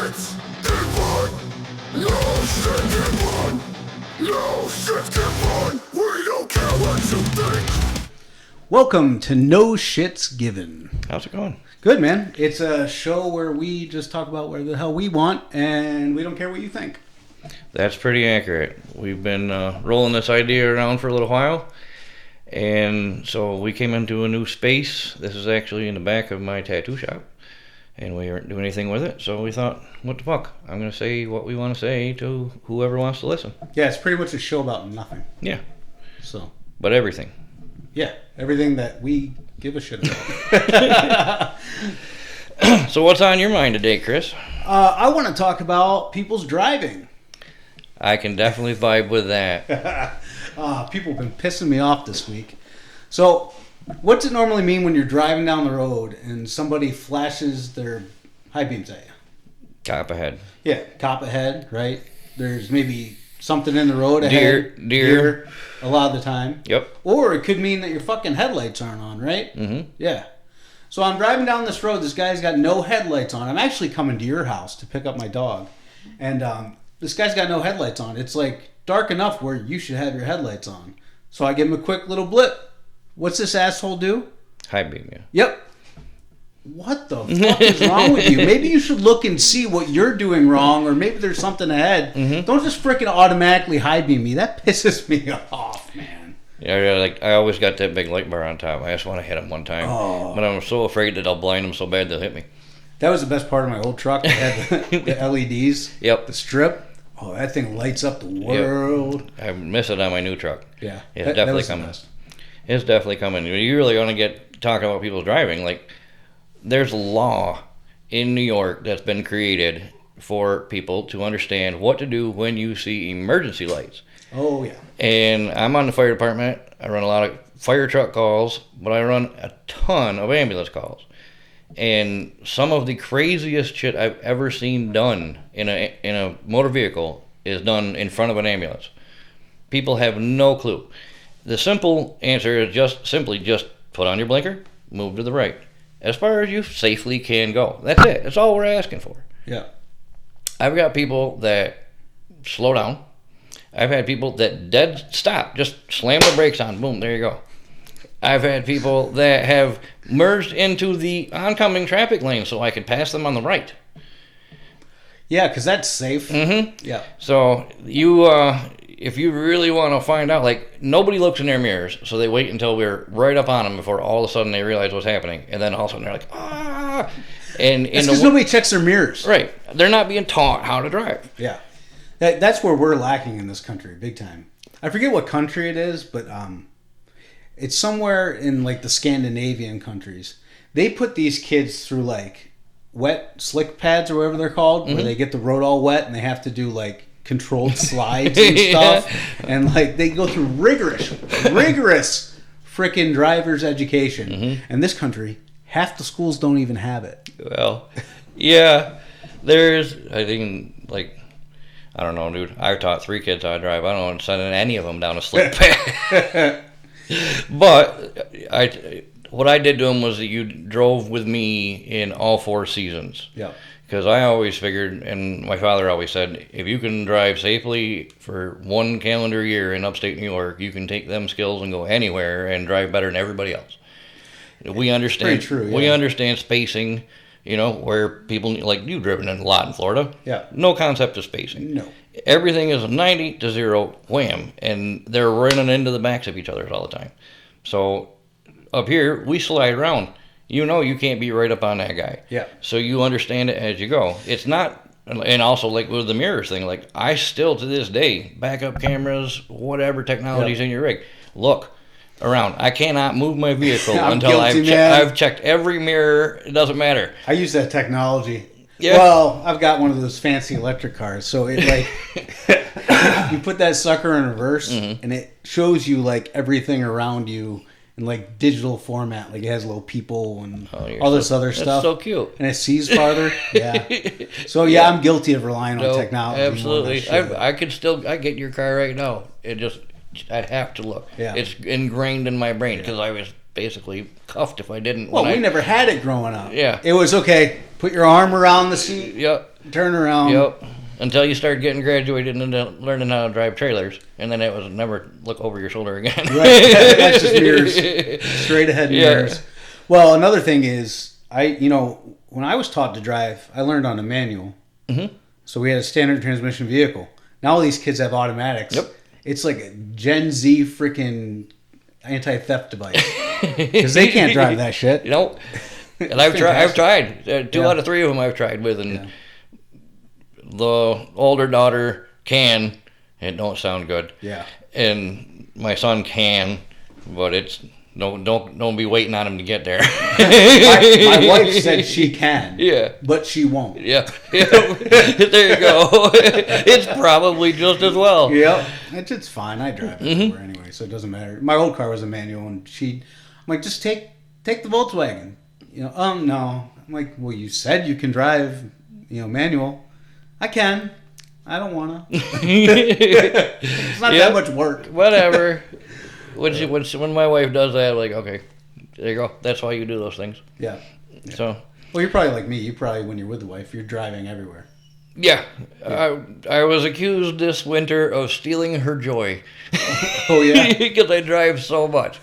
shit's given. No shit given. No shit given. We don't care what you think. Welcome to No Shits Given. How's it going? Good, man. It's a show where we just talk about where the hell we want, and we don't care what you think. That's pretty accurate. We've been rolling this idea around for a little while, and so we came into a new space. This is actually in the back of my tattoo shop, and we aren't doing anything with it, so we thought, what the fuck? I'm going to say what we want to say to whoever wants to listen. Yeah, it's pretty much a show about nothing. Yeah. So. But everything. Yeah, everything that we give a shit about. So what's on your mind today, Chris? I want to talk about people's driving. I can definitely vibe with that. People have been pissing me off this week. So, what's it normally mean when you're driving down the road and somebody flashes their high beams at you? Cop ahead. Yeah, cop ahead, right? There's maybe something in the road ahead. Deer. A lot of the time. Yep. Or it could mean that your fucking headlights aren't on, right? Mm-hmm. Yeah. So I'm driving down this road. This guy's got no headlights on. I'm actually coming to your house to pick up my dog. And this guy's got no headlights on. It's like dark enough where you should have your headlights on. So I give him a quick little blip. What's this asshole do? High beam, yeah. Yep. What the fuck is wrong with you? Maybe you should look and see what you're doing wrong, or maybe there's something ahead. Mm-hmm. Don't just freaking automatically high beam me. That pisses me off, man. Yeah, like I always got that big light bar on top. I just want to hit him one time, but I'm so afraid that I'll blind him so bad they'll hit me. That was the best part of my old truck. It had the LEDs. Yep. The strip. Oh, that thing lights up the world. Yep. I miss it on my new truck. Yeah. It's definitely coming. It's definitely coming. You really want to get talking about people driving. Like, there's a law in New York that's been created for people to understand what to do when you see emergency lights. Oh, yeah. And I'm on the fire department. I run a lot of fire truck calls, but I run a ton of ambulance calls. And some of the craziest shit I've ever seen done in a motor vehicle is done in front of an ambulance. People have no clue. The simple answer is just put on your blinker, move to the right. As far as you safely can go. That's it. That's all we're asking for. Yeah. I've got people that slow down. I've had people that dead stop, just slam the brakes on, boom, there you go. I've had people that have merged into the oncoming traffic lane so I could pass them on the right. Yeah, because that's safe. Mm-hmm. Yeah. So if you really want to find out, like, nobody looks in their mirrors, so they wait until we're right up on them before all of a sudden they realize what's happening, and then all of a sudden they're like, ah! And it's because nobody checks their mirrors. Right. They're not being taught how to drive. Yeah. That's where we're lacking in this country, big time. I forget what country it is, but it's somewhere in, like, the Scandinavian countries. They put these kids through, like, wet slick pads or whatever they're called, where they get the road all wet and they have to do, like, controlled slides and stuff. And, like, they go through rigorous frickin' driver's education. And this country, half the schools don't even have it. Well, yeah, I think, like, I don't know, dude. I taught 3 kids how to drive. I don't want to send any of them down a slick pad. But what I did to them was that you drove with me in all 4 seasons. Yeah. Because I always figured, and my father always said, if you can drive safely for 1 calendar year in upstate New York, you can take them skills and go anywhere and drive better than everybody else. We understand. Pretty true, yeah. We understand spacing. You know, where people, like, you've driven a lot in Florida. Yeah. No concept of spacing. No. Everything is 90 to 0, wham. And they're running into the backs of each other all the time. So up here, we slide around. You know you can't be right up on that guy. Yeah. So you understand it as you go. It's not, and also, like, with the mirrors thing, like, I still, to this day, backup cameras, whatever technology's in your rig, look around. I cannot move my vehicle until I've checked every mirror. It doesn't matter. I use that technology. Yeah. Well, I've got one of those fancy electric cars, so it, like, you put that sucker in reverse, and it shows you, like, everything around you in, like, digital format. Like, it has little people and all this other stuff. That's so cute. And it sees farther. Yeah. So yeah, I'm guilty of relying on technology. Absolutely. I get your car right now. I'd have to look. Yeah. It's ingrained in my brain because I was basically cuffed if I didn't. Well, we never had it growing up. Yeah. It was, okay, Put your arm around the seat. Yep. Turn around. Yep. Until you start getting graduated into learning how to drive trailers, and then it was never look over your shoulder again. Right. That's just mirrors. Straight ahead mirrors. Well, another thing is, when I was taught to drive, I learned on a manual. Mm-hmm. So we had a standard transmission vehicle. Now all these kids have automatics. Yep. It's like a Gen Z freaking anti-theft device. Because they can't drive that shit. You know, and I've tried. Two out of three of them I've tried with, and the older daughter can. It don't sound good. Yeah. And my son can, but it's don't be waiting on him to get there. My wife said she can. Yeah. But she won't. Yeah. There you go. It's probably just as well. Yep. It's fine. I drive everywhere anyway, so it doesn't matter. My old car was a manual, and I'm like, just take the Volkswagen. No. I'm like, well, you said you can drive, manual. I can. I don't wanna. It's not that much work. Whatever. When my wife does that, I'm like, okay, there you go. That's why you do those things. Yeah. So. Well, you're probably like me. You probably, when you're with the wife, you're driving everywhere. Yeah. I was accused this winter of stealing her joy. Oh yeah. Because I drive so much,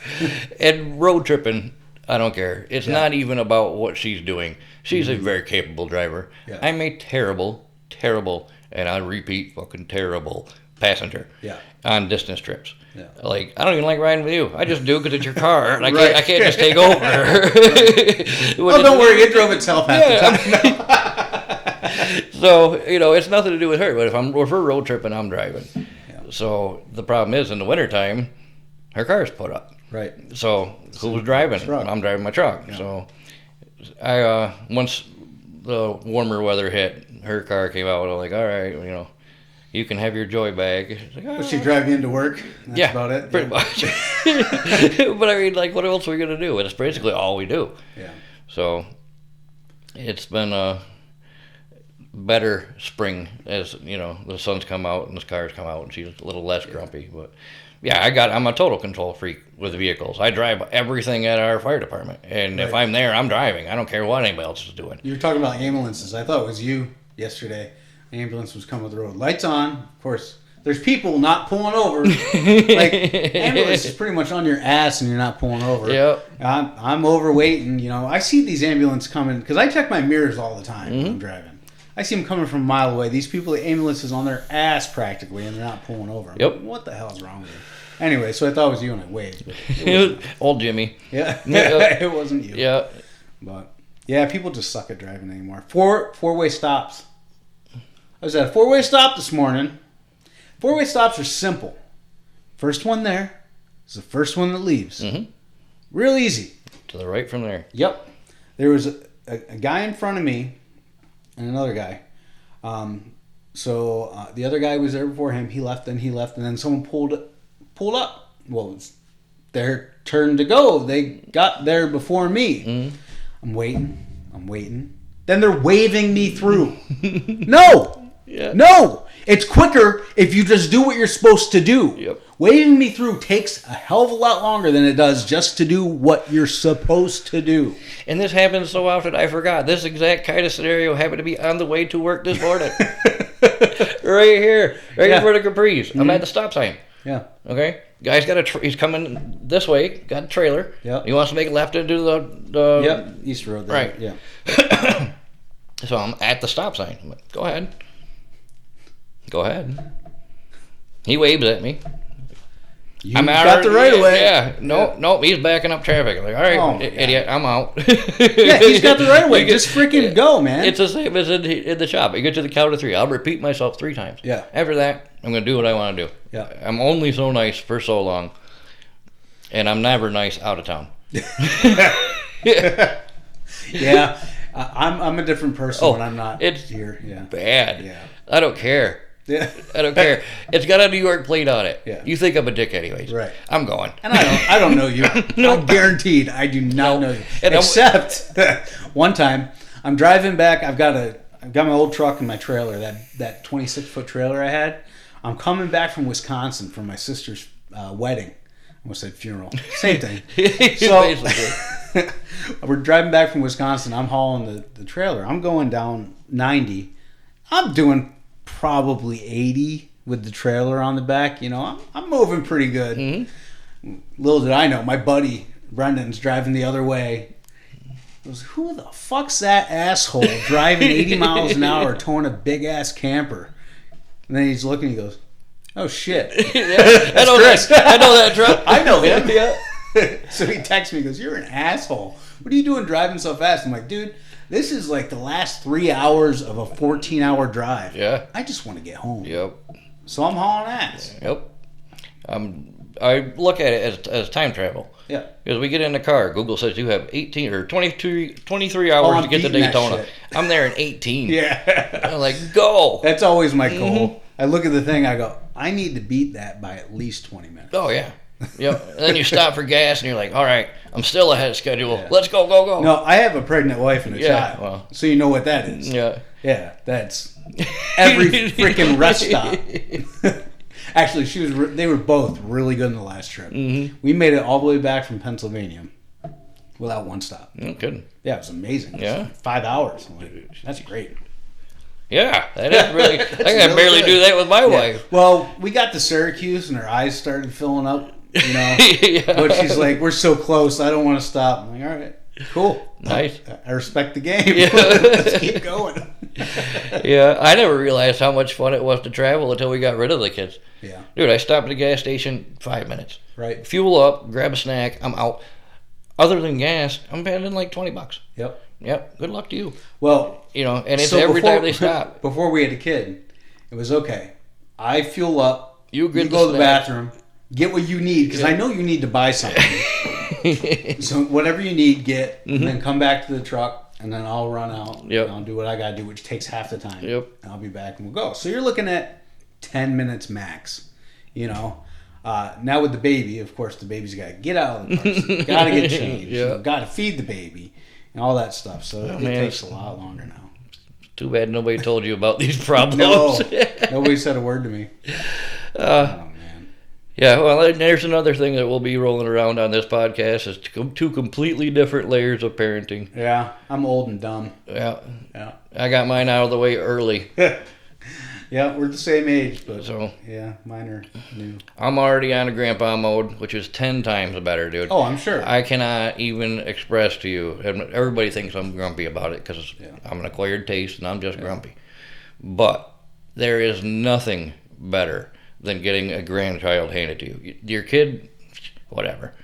and road tripping. I don't care. It's not even about what she's doing. She's a very capable driver. Yeah. I'm a terrible, and I repeat, fucking terrible passenger. Yeah. On distance trips. Yeah. Like, I don't even like riding with you. I just do because it's your car, and I Right. can't just take over. Oh, don't worry. It drove itself half the time. So, it's nothing to do with her. But if we're road tripping, I'm driving. Yeah. So the problem is, in the wintertime, her car's put up. Right. So who's driving? Truck. I'm driving my truck. Yeah. So I once the warmer weather hit, her car came out. I'm like, all right, you can have your joy bag. Like, Was she driving into work? That's about it. Pretty much. But I mean, like, what else are we gonna do? It's basically all we do. Yeah. So it's been a better spring as the sun's come out and the cars come out, and she's a little less grumpy. But yeah, I'm a total control freak with vehicles. I drive everything at our fire department, and if I'm there, I'm driving. I don't care what anybody else is doing. You were talking about ambulances. I thought it was you yesterday. Ambulance was coming up the road. Lights on. Of course, there's people not pulling over. Like, ambulance is pretty much on your ass and you're not pulling over. Yep. I'm overweight, and I see these ambulances coming because I check my mirrors all the time when I'm driving. I see them coming from a mile away. These people, the ambulance is on their ass practically, and they're not pulling over. I'm Yep. like, what the hell is wrong with you? Anyway, so I thought it was you, and I waved. But Old Jimmy. yeah, it wasn't you. Yeah. But yeah, people just suck at driving anymore. Four-way stops. I was at a four-way stop this morning. Four-way stops are simple. First one there is the first one that leaves. Mm-hmm. Real easy. To the right from there. Yep. There was a guy in front of me and another guy. So the other guy was there before him. He left, and then someone pulled up. Well, it's their turn to go. They got there before me. Mm-hmm. I'm waiting. Then they're waving me through. No! Yeah. No! It's quicker if you just do what you're supposed to do. Yep. Waving me through takes a hell of a lot longer than it does just to do what you're supposed to do. And this happens so often, I forgot. This exact kind of scenario happened to be on the way to work this morning. Right here. Right in front of Capri's. I'm at the stop sign. Yeah. Okay? Guy's got he's coming this way, got a trailer. Yep. He wants to make a left into the Yep. East Road. There. Right. Yeah. So I'm at the stop sign. I'm like, go ahead. He waves at me. You I'm out. got the right of way. Yeah. Nope. He's backing up traffic. I'm like, all right, Oh, idiot, I'm out. Yeah, he's got the right of way. Just freaking go, man. It's the same as in the shop. I get to the count of 3. I'll repeat myself 3 times. Yeah. After that, I'm going to do what I want to do. Yeah. I'm only so nice for so long, and I'm never nice out of town. Yeah. I'm a different person when I'm not it's here. Yeah. Bad. Yeah. I don't care. Yeah. I don't care. It's got a New York plate on it. Yeah. You think I'm a dick anyways. Right. I'm going. And I don't know you. No. I'm guaranteed I do not know you. And Except one time I'm driving back. I've got my old truck and my trailer, that 26-foot trailer I had. I'm coming back from Wisconsin from my sister's wedding. I almost said funeral. Same thing. So Basically. we're driving back from Wisconsin. I'm hauling the trailer. I'm going down 90. I'm doing probably 80 with the trailer on the back. You know, I'm moving pretty good. Mm-hmm. Little did I know, my buddy Brendan's driving the other way. He goes, who the fuck's that asshole driving 80 miles an hour towing a big ass camper? And then he's looking. He goes, oh shit. I know Chris. that. I know that truck. I know him. Yeah. So he texts me. He goes, you're an asshole. What are you doing driving so fast? I'm like, dude, this is like the last 3 hours of a 14-hour drive. Yeah. I just want to get home. Yep. So I'm hauling ass. Yep. I look at it as time travel. Yeah. Because we get in the car, Google says you have 18 or 23 hours I'm to get to beating that Daytona. shit. I'm there in 18. Yeah. I'm like, go. That's always my goal. I look at the thing, I go, I need to beat that by at least 20 minutes. Oh, yeah. Yep. And then you stop for gas and you're like, all right, I'm still ahead of schedule. Let's go, go, go. No, I have a pregnant wife and a Yeah, child. well. So you know what that is. Yeah. Yeah, that's every freaking rest stop. Actually, they were both really good in the last trip. Mm-hmm. We made it all the way back from Pennsylvania without one stop. No kidding. Yeah, it was amazing. It was Yeah. like 5 hours. I'm like, that's great. Yeah, that is really. I can really barely good. do that with my wife. Well, we got to Syracuse and her eyes started filling up, you know. Yeah. But she's like, we're so close, I don't want to stop. I'm like, all right, cool. Nice. I respect the game. Yeah. Let's keep going. Yeah, I never realized how much fun it was to travel until we got rid of the kids. Yeah. Dude, I stopped at the gas station 5 minutes. Right. Fuel up, grab a snack, I'm out. Other than gas, I'm paying like $20. Yep. Yep, good luck to you. Well, You know, and it's so every before- time they stop. Before we had a kid, it was okay. I fuel up. You get the go to the snack. bathroom. Get what you need because I know you need to buy something. So whatever you need, get, and then come back to the truck, and then I'll run out. Yep. And I'll do what I gotta do, which takes half the time. Yep. And I'll be back and we'll go. So you're looking at 10 minutes max. You know. Now with the baby, of course, the baby's got to get out of the car seat, got to get changed, Yeah. got to feed the baby, and all that stuff. So it man. takes a lot longer now. Too bad nobody told you about these problems. No, nobody said a word to me. Oh man. Yeah, well, there's another thing that will be rolling around on this podcast is two completely different layers of parenting. Yeah, I'm old and dumb. Yeah, Yeah. I got mine out of the way early. Yeah, we're the same age, but So yeah, mine are new. I'm already on a grandpa mode, which is 10 times better, dude. Oh, I'm sure. I cannot even express to you. And everybody thinks I'm grumpy about it because Yeah. I'm an acquired taste and I'm just grumpy. But there is nothing better than getting a grandchild handed to you. Your kid, whatever.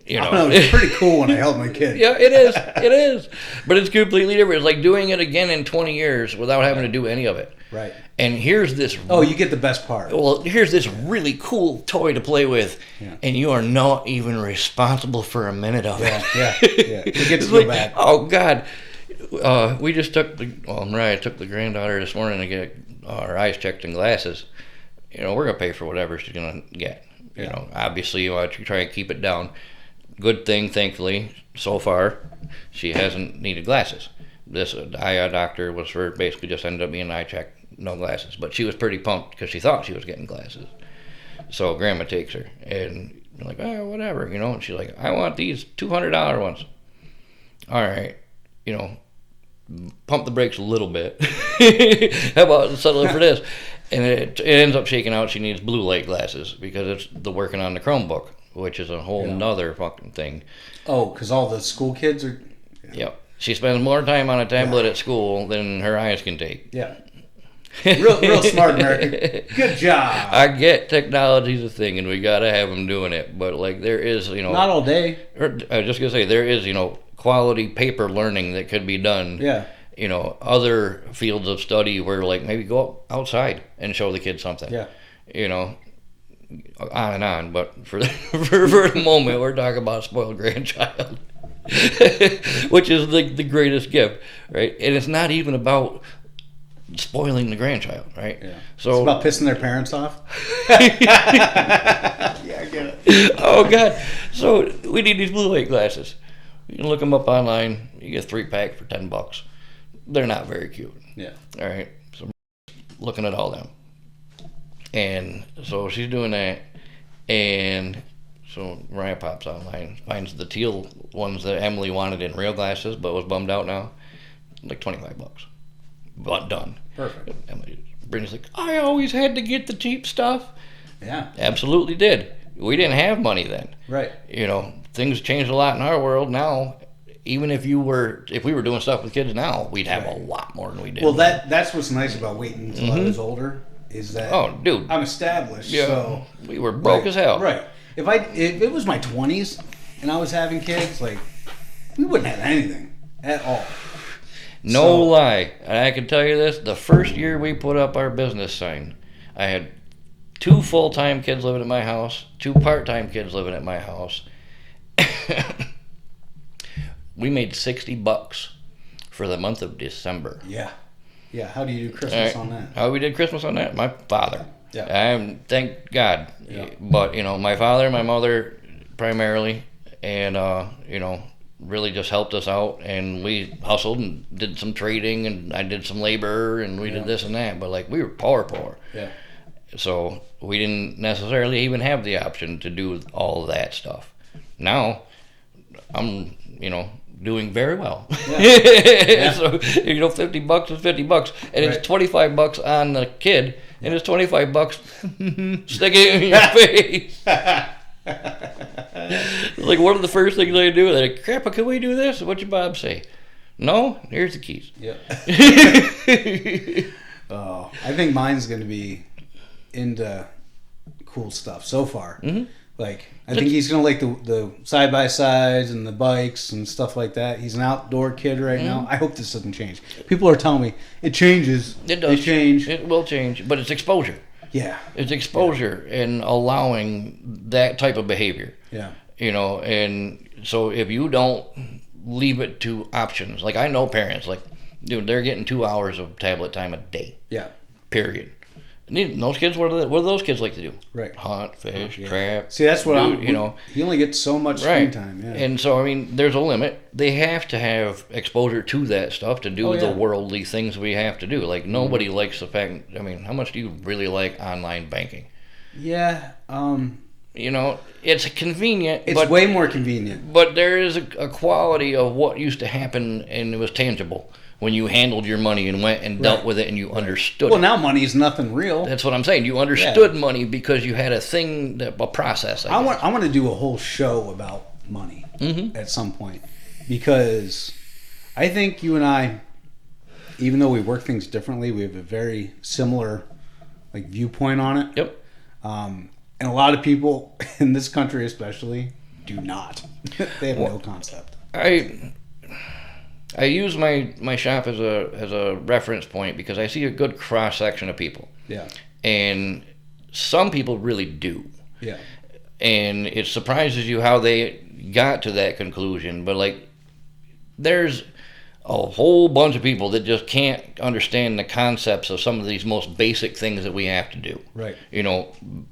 You I know, don't know, it's pretty cool when I held my kid. yeah, it is. It is. But it's completely different. It's like doing it again in 20 years without having to do any of it. Right. And here's this. Oh, you get the best part. Well, here's this really cool toy to play with, Yeah. and you are not even responsible for a minute of it. Yeah. It gets It's to go like, back. oh God, we just Mariah took the granddaughter this morning to get her eyes checked and glasses. You know, we're gonna pay for whatever she's gonna get. You know, obviously you want to try and keep it down. Good thing, thankfully, so far, she hasn't needed glasses. This eye doctor was for basically just ended up being an eye check, no glasses. But she was pretty pumped because she thought she was getting glasses. So grandma takes her and you're like, oh, whatever, you know. And she's like, I want these $200 ones. All right, you know, pump the brakes a little bit. How about settle for this? And it ends up shaking out. She needs blue light glasses because it's the working on the Chromebook, which is a whole nother fucking thing. Oh, because all the school kids are. Yep. She spends more time on a tablet at school than her eyes can take. Yeah. Real smart American. Good job. I get technology's a thing, and we gotta have them doing it. But like, there is, you know, Not all day. I was just gonna say there is, you know, quality paper learning that could be done. Yeah. You know, other fields of study where like maybe go outside and show the kids something. Yeah. You know, on and on. But for for the moment, we're talking about a spoiled grandchild, which is the greatest gift, right? And it's not even about spoiling the grandchild, right? Yeah. So It's about pissing their parents off. Yeah, I get it. oh God! So we need these blue light glasses. You can look them up online. You get a 3-pack for $10. They're not very cute. Yeah. All right. So looking at all them, and so she's doing that, and So Mariah pops online, finds the teal ones that Emily wanted in real glasses, but was bummed out now. Like $25. But done. Perfect. Emily brings like, I always had to get the cheap stuff. Yeah. Absolutely did. We didn't have money then. Right. You know, things changed a lot in our world now. Even if we were doing stuff with kids now, we'd have a lot more than we did. Well, that's what's nice about waiting until I was older is that dude, I'm established. yeah, So we were broke as hell. Right. If it was my 20s and I was having kids, like we wouldn't have anything at all. No lie. And I can tell you this, the first year we put up our business sign, I had 2 full-time kids living at my house, 2 part-time kids living at my house. We made $60 for the month of December. Yeah. Yeah. How do you do Christmas on that? How we did Christmas on that? My father. Yeah. Thank God. Yeah. But, my father, my mother primarily, and, really just helped us out. And we hustled and did some trading, and I did some labor, and we did this and that. But, we were poor. Yeah. So we didn't necessarily even have the option to do all of that stuff. Now, I'm, doing very well. Yeah. So, $50 is $50, and it's $25 on the kid, and it's $25 sticking it in your face. One of the first things I do, they're like, Grandpa, can we do this? What'd your Bob say? No? Here's the keys. Yeah. Oh, I think mine's going to be into cool stuff so far. Mm-hmm. I think he's going to like the side-by-sides and the bikes and stuff like that. He's an outdoor kid right now. I hope this doesn't change. People are telling me it changes. It does. It change. It will change, but it's exposure. Yeah. It's exposure and allowing that type of behavior. Yeah. And so if you don't leave it to options, I know parents, dude, they're getting 2 hours of tablet time a day. Yeah. Period. And those kids, what do those kids like to do? Right. Hunt, fish, trap. See, that's what dude, he only gets so much screen time. Yeah. And so, there's a limit. They have to have exposure to that stuff to do the worldly things we have to do. Nobody likes the fact, how much do you really like online banking? Yeah. It's convenient. It's way more convenient. But there is a quality of what used to happen, and it was tangible when you handled your money and went and dealt with it and you understood it. Well, now money is nothing real. That's what I'm saying. You understood money because you had a process. I want to do a whole show about money at some point, because I think you and I, even though we work things differently, we have a very similar viewpoint on it. Yep. And a lot of people in this country especially do not. They have no concept. I use my shop as a reference point because I see a good cross section of people. Yeah. And some people really do. Yeah. And it surprises you how they got to that conclusion. But there's a whole bunch of people that just can't understand the concepts of some of these most basic things that we have to do. Right.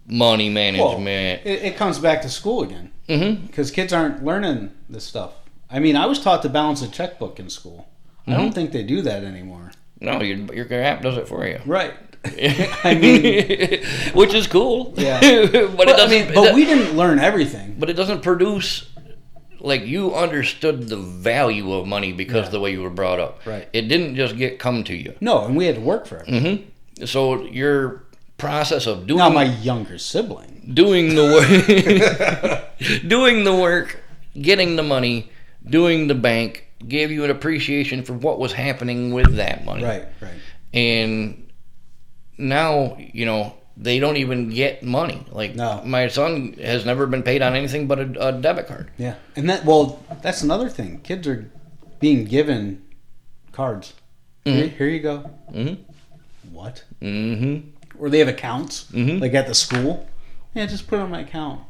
Money management. Well, it comes back to school again. Mm-hmm. Because kids aren't learning this stuff. I was taught to balance a checkbook in school. I don't think they do that anymore. No, your app does it for you. Right. Which is cool. Yeah. But it doesn't. But we didn't learn everything. But it doesn't produce you understood the value of money because of the way you were brought up. Right. It didn't just come to you. No, and we had to work for it. Mm-hmm. So your process of doing my younger sibling doing the work, getting the money, doing the bank gave you an appreciation for what was happening with that money. Right. And now, they don't even get money. No. My son has never been paid on anything but a debit card. Yeah. And that's another thing. Kids are being given cards. Mm-hmm. Here you go. Mm-hmm. What? Mm-hmm. Or they have accounts, mm-hmm. at the school. Yeah, just put it on my account.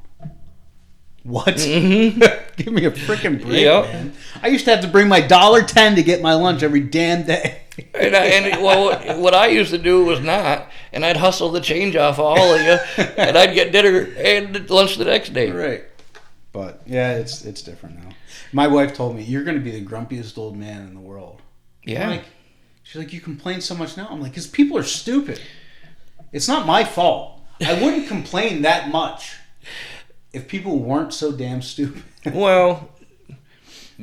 What? Mm-hmm. Give me a freaking break, man. I used to have to bring my $1.10 to get my lunch every damn day. What I used to do was not, and I'd hustle the change off of all of you, and I'd get dinner and lunch the next day. Right. But yeah, it's different now. My wife told me, you're going to be the grumpiest old man in the world. Yeah. She's like, you complain so much now. I'm like, because people are stupid. It's not my fault. I wouldn't complain that much if people weren't so damn stupid. Well,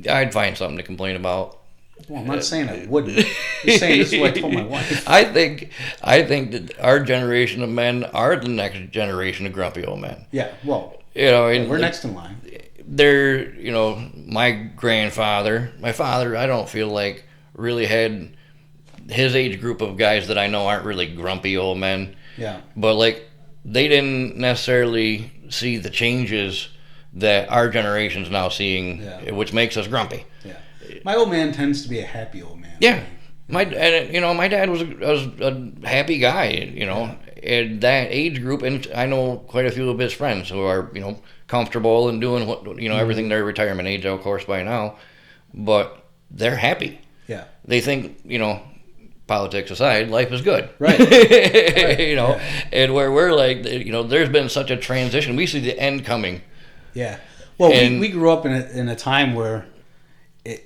I'd find something to complain about. Well, I'm not saying I wouldn't. I'm just saying this is what I told my wife. I think that our generation of men are the next generation of grumpy old men. Yeah, well, You know, and we're next in line. they're, you know, my father, I don't feel like really had his age group of guys that I know aren't really grumpy old men. Yeah. But like they didn't necessarily see the changes that our generation's now seeing, Yeah. which makes us grumpy. Yeah. My old man tends to be a happy old man. Yeah, my dad was a happy guy, you know, at that age group, and I know quite a few of his friends who are, you know, comfortable and doing what, you know, everything their retirement age, of course, by now, but they're happy. Yeah. They think, you know, politics aside, life is good. Right. You know, and where we're like, you know, there's been such a transition. We see the end coming. Yeah. Well, And- we grew up in a time where it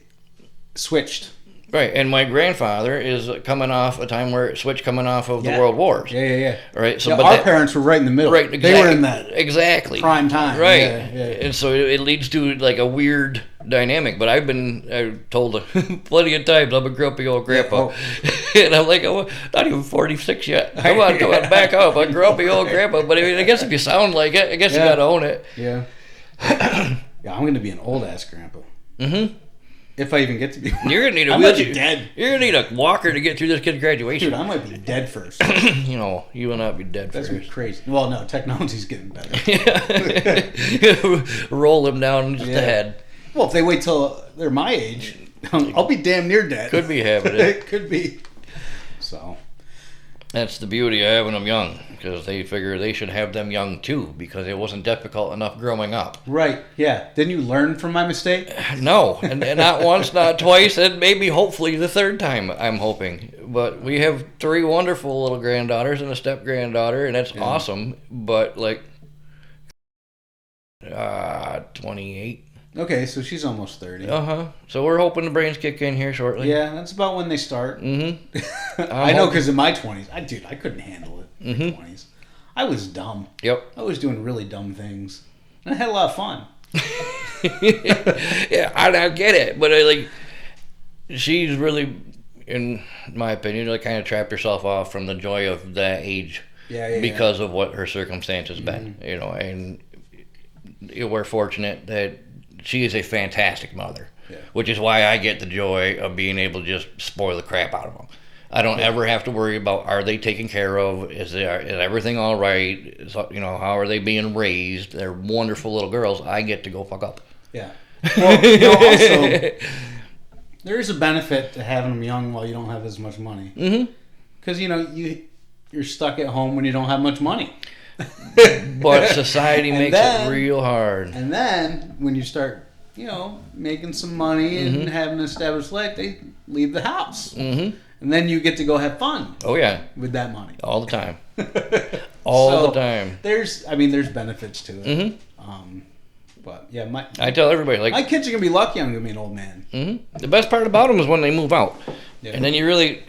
switched. Right, and my grandfather is coming off a time where it switched coming off of the World Wars. Yeah. Right, so Yeah, but our that- parents were right in the middle. Right, They were in that exactly prime time. Right, Yeah. and so it leads to like a weird dynamic. But I've told plenty of times I'm a grumpy old grandpa, and I'm like, oh, not even 46 yet. Come on, back up. I'm a grumpy old grandpa. But I mean, I guess if you sound like it, I guess you gotta own it. Yeah. Yeah, I'm gonna be an old ass grandpa. Mm-hmm. If I even get to be one. You're gonna need a I might wheelchair. be dead. You're gonna need a walker to get through this kid's graduation. Dude, I might be dead first. You know, you will not be dead That's first. crazy. Well, no, technology's getting better. Roll him down just Yeah. ahead. Well, if they wait till they're my age, I'll be damn near dead. Could be having it. It could be. So. That's the beauty of having them young, because they figure they should have them young too, because it wasn't difficult enough growing up. Right. Yeah. Didn't you learn from my mistake? No, and not once, not twice, and maybe hopefully the third time, I'm hoping. But we have 3 wonderful little granddaughters and a step granddaughter, and that's awesome. But like, 28. Okay, so she's almost 30. So we're hoping the brains kick in here shortly. Yeah, that's about when they start. Mm-hmm. I know, because in my 20s, I couldn't handle it in my 20s. I was dumb. Yep. I was doing really dumb things. And I had a lot of fun. Yeah, I get it, but she's really, in my opinion, like kind of trapped herself off from the joy of that age. Yeah. Because of what her circumstances been, you know, and we're fortunate that she is a fantastic mother, which is why I get the joy of being able to just spoil the crap out of them. I don't ever have to worry about, are they taken care of? Is everything all right? You know, how are they being raised? They're wonderful little girls. I get to go fuck up. Yeah. Well, you know, also, there is a benefit to having them young while you don't have as much money. Mm-hmm. Because, you know, you're stuck at home when you don't have much money. But society makes then- it real hard. And then when you start, you know, making some money and having an established life, they leave the house. Mm-hmm. And then you get to go have fun Oh, yeah. with that money. All the time. All the So, time. There's benefits to it. Mm-hmm. But yeah, I tell everybody, like, my kids are gonna be lucky I'm gonna be an old man. mm-hmm. The best part about them is when they move out. Yeah. And then you really,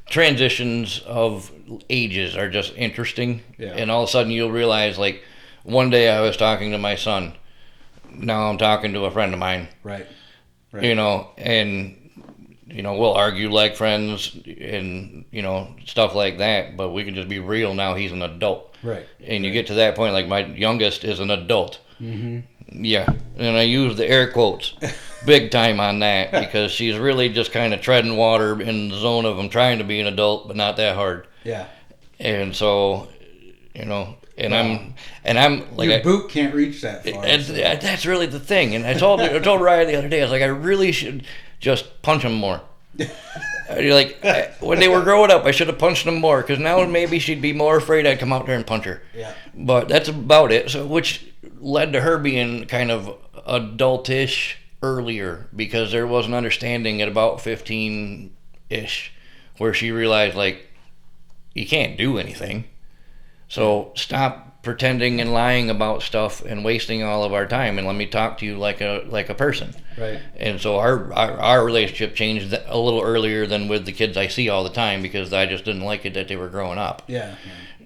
transitions of ages are just interesting. Yeah. And all of a sudden you'll realize, like, one day I was talking to my son. Now I'm talking to a friend of mine. Right. You know, and, you know, we'll argue like friends and, you know, stuff like that. But we can just be real now. He's an adult. Right. And you get to that point, like my youngest is an adult. Mm-hmm. Yeah, and I use the air quotes big time on that because she's really just kind of treading water in the zone of I'm trying to be an adult, but not that hard. Yeah. And so, you know, and I'm like, Your boot can't reach that far. and so. that's really the thing. And I told Ryan the other day, I was like, I really should just punch him more. Like when they were growing up, I should have punched them more because now maybe she'd be more afraid I'd come out there and punch her. Yeah. But that's about it. So which led to her being kind of adultish earlier because there was an understanding at about 15-ish where she realized like you can't do anything. So stop pretending and lying about stuff and wasting all of our time and let me talk to you like a person. Right. And so our relationship changed a little earlier than with the kids I see all the time because I just didn't like it that they were growing up. Yeah.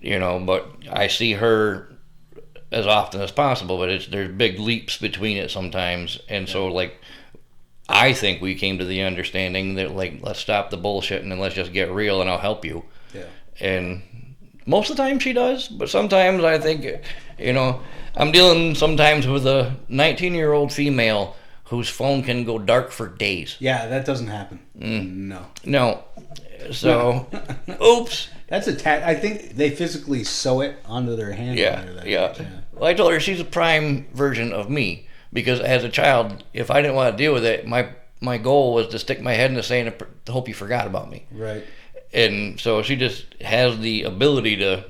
You know, but I see her as often as possible, but there's big leaps between it sometimes, and so like I think we came to the understanding that like let's stop the bullshitting and let's just get real, and I'll help you. Yeah. And most of the time she does, but sometimes I think, I'm dealing sometimes with a 19-year-old female whose phone can go dark for days. Yeah, that doesn't happen. No. No. So, oops. That's I think they physically sew it onto their hand. Yeah. Well, I told her she's a prime version of me, because as a child, if I didn't want to deal with it, my goal was to stick my head in the sand and hope you forgot about me. Right. And so she just has the ability to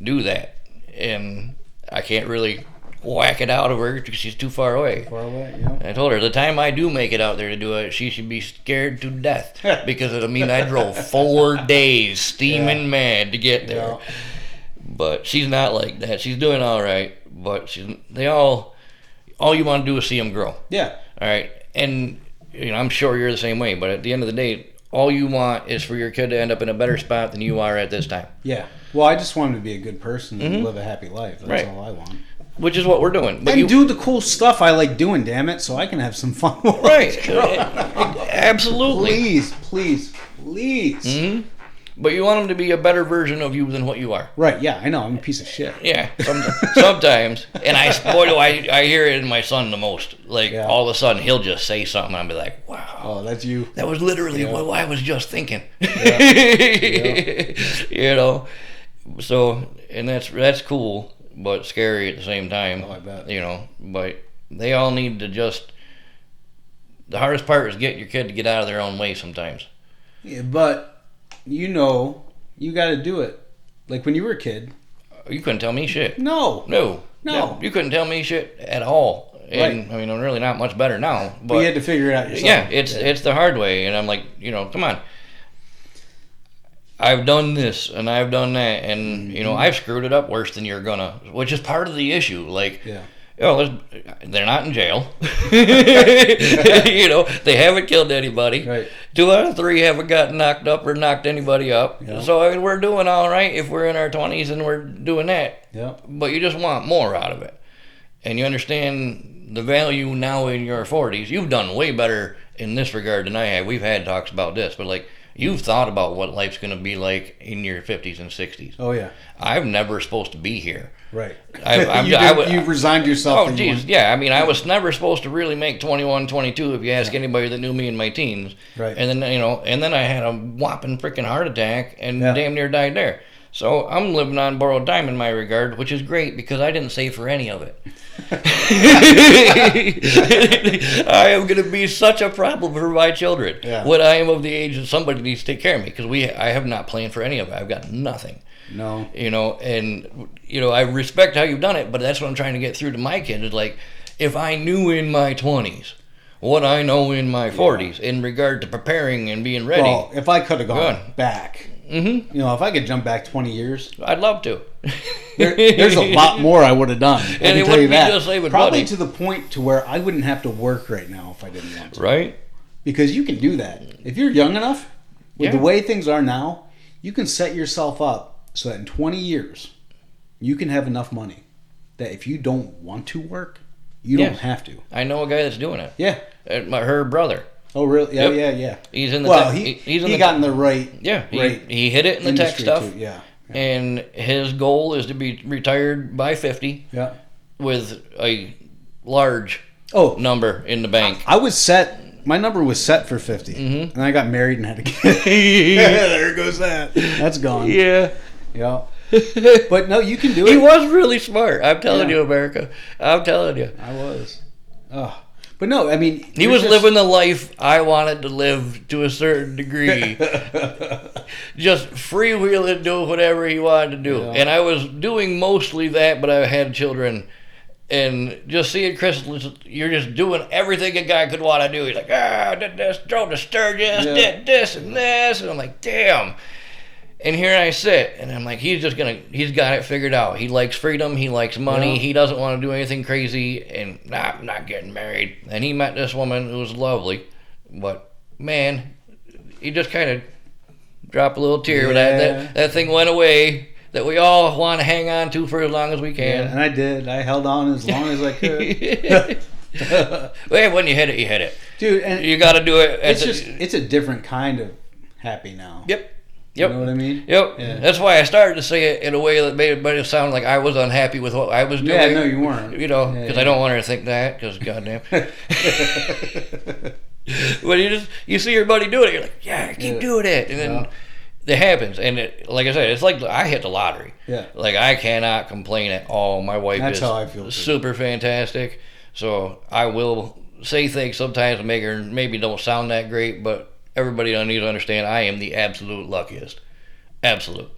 do that, and I can't really whack it out of her because she's too far away. Far away, yeah. I told her the time I do make it out there to do it, she should be scared to death because it'll mean I drove 4 days steaming mad to get there. Yeah. But she's not like that. She's doing all right, but all you want to do is see them grow. Yeah. All right, and I'm sure you're the same way. But at the end of the day, all you want is for your kid to end up in a better spot than you are at this time. Yeah. Well, I just want him to be a good person and live a happy life. That's all I want. Which is what we're doing. But and do the cool stuff I like doing, damn it, so I can have some fun. Right. Absolutely. Please. Mm-hmm. But you want them to be a better version of you than what you are. Right, yeah, I know. I'm a piece of shit. Yeah, sometimes. And I hear it in my son the most. Like, all of a sudden, he'll just say something, and I'll be like, wow. Oh, that's you. That was literally what I was just thinking. Yeah. So, and that's cool, but scary at the same time. Oh, I bet. But they all need to just... The hardest part is getting your kid to get out of their own way sometimes. Yeah, but... you got to do it. Like when you were a kid. You couldn't tell me shit. No. You couldn't tell me shit at all. And right. I'm really not much better now. But you had to figure it out yourself. Yeah, it's the hard way. And I'm like, come on. I've done this and I've done that. And, I've screwed it up worse than you're gonna. Which is part of the issue. Like, they're not in jail. They haven't killed anybody. Right. 2 out of 3 haven't gotten knocked up or knocked anybody up. Yeah. So we're doing all right if we're in our 20s and we're doing that. Yeah. But you just want more out of it. And you understand the value now in your 40s. You've done way better in this regard than I have. We've had talks about this, but like you've thought about what life's going to be like in your 50s and 60s. Oh, yeah. I'm never supposed to be here. Right. You resigned yourself. Oh, geez. Yeah. I mean, I was never supposed to really make 21, 22 if you ask anybody that knew me in my teens. Right. And then, I had a whopping freaking heart attack and damn near died there. So I'm living on borrowed time in my regard, which is great because I didn't save for any of it. I am going to be such a problem for my children when I am of the age that somebody needs to take care of me because I have not planned for any of it. I've got nothing. No. I respect how you've done it, but that's what I'm trying to get through to my kids is like, if I knew in my 20s what I know in my 40s in regard to preparing and being ready. Well, if I could have gone back, if I could jump back 20 years, I'd love to. there's a lot more I would have done. And it wouldn't be just saving Probably money. to the point to where I wouldn't have to work right now if I didn't want to. Right? Because you can do that. If you're young enough, with the way things are now, you can set yourself up so that in 20 years, you can have enough money that if you don't want to work, you don't have to. I know a guy that's doing it. Yeah. Her brother. Oh, really? Yeah. He's in the he got in the right. Yeah, he hit it in the tech stuff. Too. Yeah. And his goal is to be retired by 50. Yeah. With a large number in the bank. I was set. My number was set for 50, and I got married and had a kid. There goes that. That's gone. Yeah. Yeah. But no, you can do it. He was really smart. I'm telling you, America. I'm telling you. I was. Oh. But no, I mean... He was living the life I wanted to live to a certain degree. Just freewheeling, doing whatever he wanted to do. Yeah. And I was doing mostly that, but I had children. And just seeing Chris, you're just doing everything a guy could want to do. He's like, did this, drove to Sturgis, did this and this. And I'm like, damn. And here I sit, and I'm like, he's got it figured out. He likes freedom, he likes money, he doesn't want to do anything crazy, and I'm not getting married. And he met this woman who was lovely, but man, he just kind of dropped a little tear when that thing went away. that we all want to hang on to for as long as we Yeah, can. and I did. I held on as long as I could. Well, when you hit it, you hit it. Dude, and You got to do it. it's a different kind of happy now. Yep. You know what I mean? Yep. Yeah. That's why I started to say it in a way that made it sound like I was unhappy with what I was doing. Yeah, no, you weren't. You know, Yeah, because yeah. I don't want her to think that. Because goddamn. When you see your buddy doing it, you're like, yeah, keep doing it, and then it happens. And like I said, it's like I hit the lottery. Yeah. Like I cannot complain at all. My wife That's is how I feel, too. super fantastic. So I will say things sometimes to make her maybe don't sound that great, but everybody needs to understand I am the absolute luckiest. Absolute.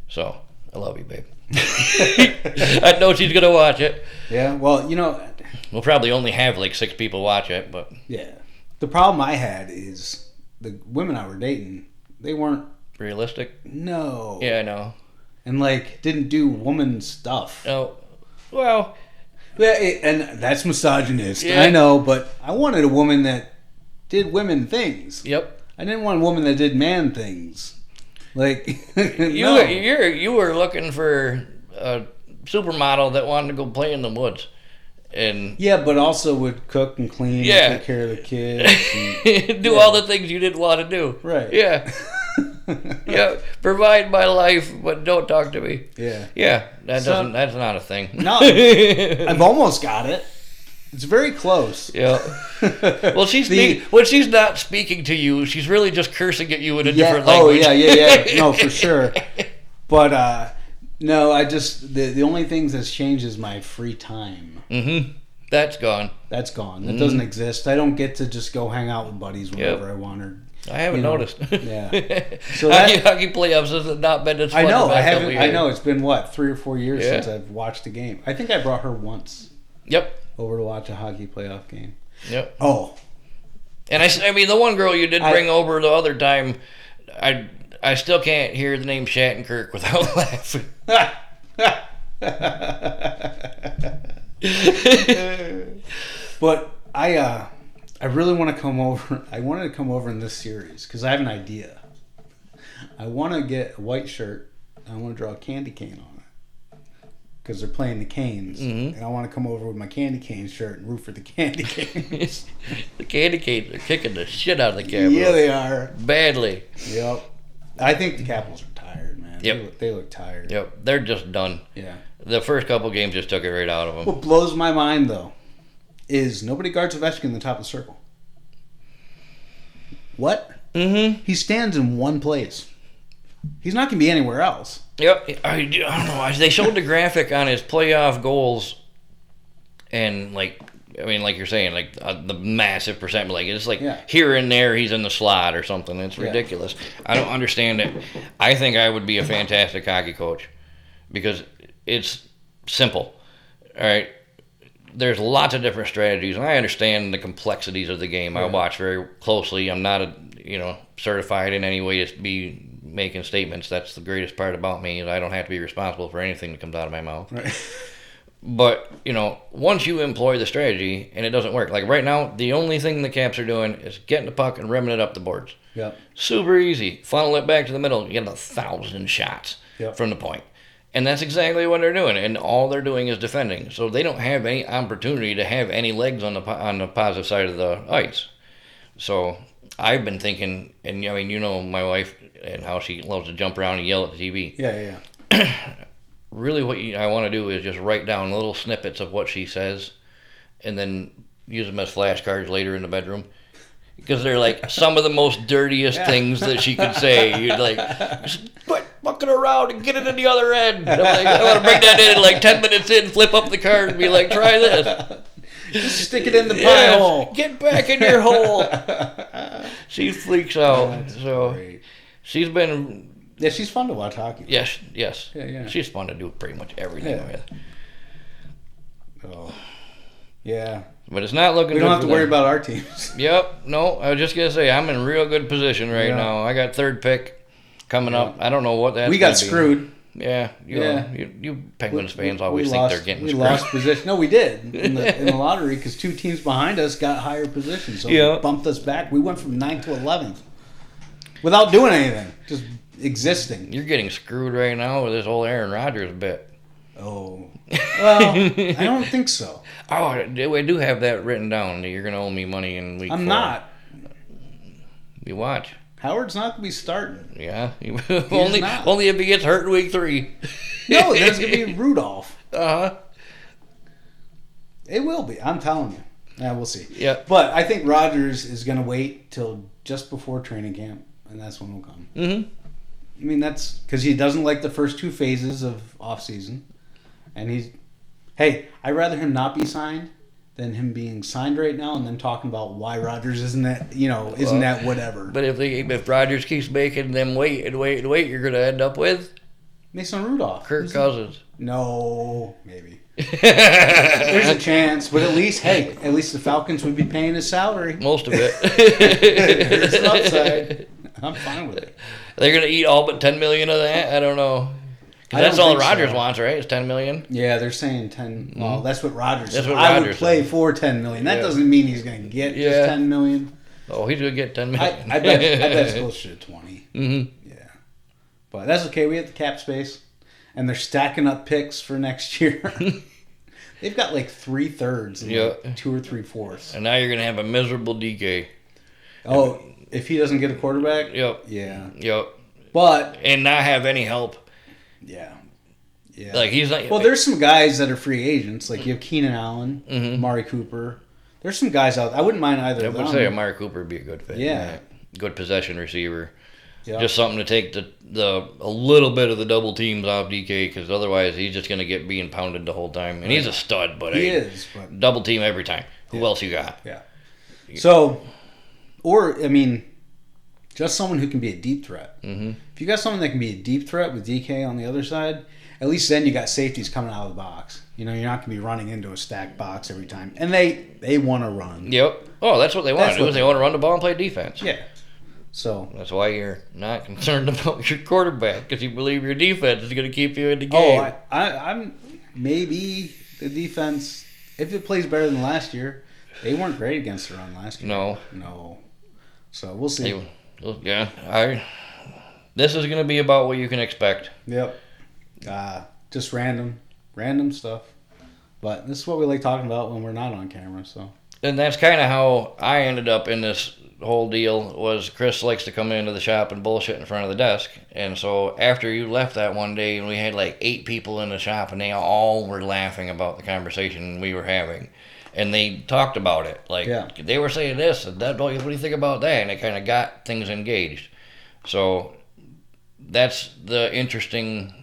So I love you, babe. I know she's gonna watch it. Yeah, well, you know, We'll probably only have like 6 people watch it, but yeah. The problem I had is the women I were dating, they weren't, realistic. no. Yeah, I know. And, like, didn't do woman stuff. Oh, well, Yeah, and that's misogynist. Yeah. I know, but I wanted a woman that did women things. yep. I didn't want a woman that did man things. Like, You no. you were looking for a supermodel that wanted to go play in the woods, and Yeah, but also would cook and clean Yeah. and take care of the kids. And, do all the things you didn't want to do. Right. Yeah. Yeah. Provide my life, but don't talk to me. Yeah. Yeah. That So- doesn't. That's not a thing. No, I've almost got it. It's very close. Yeah. Well, when she's not speaking to you, she's really just cursing at you in a different Oh, language. yeah. No, for sure. But no, I just the only things that's changed is my free time. Mm-hmm. That's gone. That's gone. That doesn't exist. I don't get to just go hang out with buddies whenever I want. Or I haven't you know, noticed. Yeah. So Hockey playoffs has not been as fun. I know. the I past couple haven't. years. I know. It's been what 3 or 4 years Yeah. since I've watched a game. I think I brought her once Yep. over to watch a hockey playoff game. Yep. Oh, And I mean, the one girl you did bring over the other time, I still can't hear the name Shattenkirk without laughing. but I really want to come over. I wanted to come over in this series because I have an idea. I want to get a white shirt. I want to draw a candy cane on it because they're playing the Canes, and I want to come over with my candy cane shirt and root for the candy canes. The candy canes are kicking the shit out of the Capitals. Yeah, they are. Badly. Yep. I think the Capitals are tired, man. Yep. They look tired. Yep. They're just done. Yeah. The first couple games just took it right out of them. What blows my mind though is nobody guards Ovechkin in the top of the circle. What? Mm-hmm. He stands in one place. He's not going to be anywhere else. Yep. I don't know. They showed the graphic on his playoff goals, and like you're saying, like the massive percent, like it's like here and there he's in the slot or something. It's ridiculous. I don't understand it. I think I would be a fantastic hockey coach because it's simple. All right. There's lots of different strategies, and I understand the complexities of the game. I watch very closely. I'm not certified in any way to be making statements. That's the greatest part about me, is I don't have to be responsible for anything that comes out of my mouth. Right. But, once you employ the strategy and it doesn't work, like right now, the only thing the Caps are doing is getting the puck and rimming it up the boards. Yep. Super easy. Funnel it back to the middle. You get 1,000 shots from the point. And that's exactly what they're doing. And all they're doing is defending. So they don't have any opportunity to have any legs on the positive side of the ice. So I've been thinking, and my wife and how she loves to jump around and yell at the TV. Yeah. Really what I want to do is just write down little snippets of what she says and then use them as flashcards later in the bedroom. Because they're like some of the most dirtiest things that she could say. You'd like, quit fucking around and get it in the other end. I'm like, I want to bring that in like 10 minutes in, flip up the card and be like, try this. Just stick it in the pie hole. Get back in your hole. She freaks out. So Great. she's been... Yeah, she's fun to watch hockey. Yes. Yeah. She's fun to do pretty much everything with. Oh. Yeah. But it's not looking We good don't have to for worry them. about our teams. Yep. No, I was just going to say, I'm in real good position right now. I got third pick coming up. I don't know what that's We got gonna be. screwed. Yeah. You Penguins fans always we think lost, they're getting we screwed. lost position. No, we did in the lottery because 2 teams behind us got higher positions. So Yeah. it bumped us back. We went from 9th to 11th without doing anything. Just existing. You're getting screwed right now with this whole Aaron Rodgers bit. Oh, well, I don't think so. Oh, I do have that written down. That you're gonna owe me money in week 4. I'm not. You watch. Howard's not gonna be starting. Yeah, not. only if he gets hurt in week 3. No, there's gonna be Rudolph. Uh-huh. It will be. I'm telling you. Yeah, we'll see. Yeah. But I think Rodgers is gonna wait till just before training camp, and that's when we'll come. Mm-hmm. I mean, that's because he doesn't like the first 2 phases of off season, and hey, I'd rather him not be signed than him being signed right now and then talking about why Rodgers isn't that whatever. But if Rodgers keeps making them wait, you're gonna end up with Mason Rudolph, Kirk Cousins. No, maybe. There's a chance, but at least the Falcons would be paying his salary. Most of it. There's an upside. I'm fine with it. They're gonna eat all but $10 million of that. I don't know. 'Cause I that's don't all think Rodgers so. wants, right? It's $10 million. Yeah, they're saying 10. Well, that's what Rodgers. That's said. what I would Rodgers play said. for 10 million. That Yeah. doesn't mean he's going to get Yeah. just 10 million. Oh, he's gonna get $10 I million. bet it's closer to 20. Mm-hmm. Yeah, but that's okay. We have the cap space, and they're stacking up picks for next year. They've got like 3/3 and Yeah. like 2 or 3/4. And now you're gonna have a miserable DK. Oh, if he doesn't get a quarterback, Yep. yeah. Yep. But And not have any help. yeah. Like he's not. Well, there's some guys that are free agents. Like you have Keenan Allen, Mhm. Amari Cooper. There's some guys out. I wouldn't mind either I of would them. say Amari Cooper would be a good fit. Yeah. Good possession receiver. Yeah. Just something to take a little bit of the double teams off DK, because otherwise he's just gonna get being pounded the whole time. And he's a stud, but he is, but double team every time. Who else you got? yeah. So, or I mean, just someone who can be a deep threat. Mm-hmm. If you got someone that can be a deep threat with DK on the other side, at least then you got safeties coming out of the box. You know, you're not going to be running into a stacked box every time. And they want to run. Yep. Oh, that's what they want That's to do. what Is they want to run the ball and play defense. Yeah. So, That's why you're not concerned about your quarterback, because you believe your defense is going to keep you in the oh, game. I'm maybe the defense, if it plays better than last year, they weren't great against the run last year. No. So, we'll see. This is going to be about what you can expect. Yep. Just random stuff. But this is what we like talking about when we're not on camera. So. And that's kind of how I ended up in this whole deal. Was Chris likes to come into the shop and bullshit in front of the desk, and so after you left that one day, and we had like 8 people in the shop, and they all were laughing about the conversation we were having, and they talked about it. Like they were saying this and that. What do you think about that? And it kind of got things engaged. So that's the interesting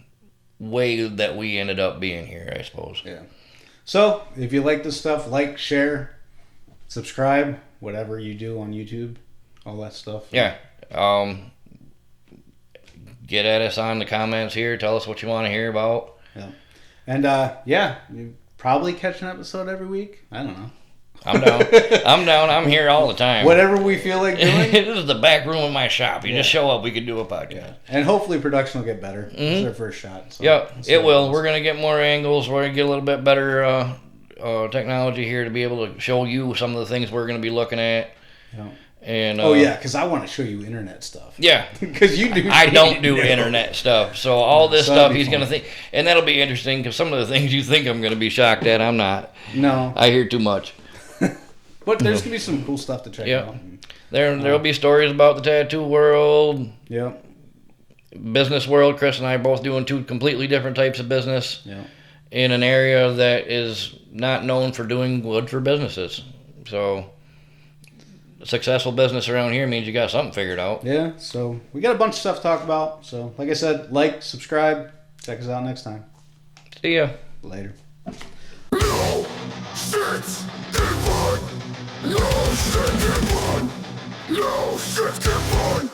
way that we ended up being here, I suppose. Yeah. So if you like this stuff, like, share, subscribe, whatever you do on YouTube, all that stuff. Yeah. Get at us on the comments here. Tell us what you want to hear about. Yeah. And you probably catch an episode every week. I don't know. I'm down. I'm down. I'm here all the time. Whatever we feel like doing. This is the back room of my shop. You just show up, we can do a podcast. Yeah. And hopefully production will get better. It's their first shot. So Yep, we'll see it what will. happens. We're going to get more angles. We're going to get a little bit better technology here to be able to show you some of the things we're going to be looking at. Yeah. And because I want to show you internet stuff. Yeah. Because you do. I don't do internet stuff. So all this So that'll stuff be he's going to fun. think. And that'll be interesting because some of the things you think I'm going to be shocked at, I'm not. No. I hear too much. But there's going to be some cool stuff to check Yeah. out. There'll be stories about the tattoo world, Yep. business world. Chris and I are both doing 2 completely different types of business Yeah. in an area that is not known for doing good for businesses. So a successful business around here means you got something figured out. Yeah. So we got a bunch of stuff to talk about. So like I said, like, subscribe, check us out next time. See ya. Later. No shit in fun. No shit in fun. No shit in fun.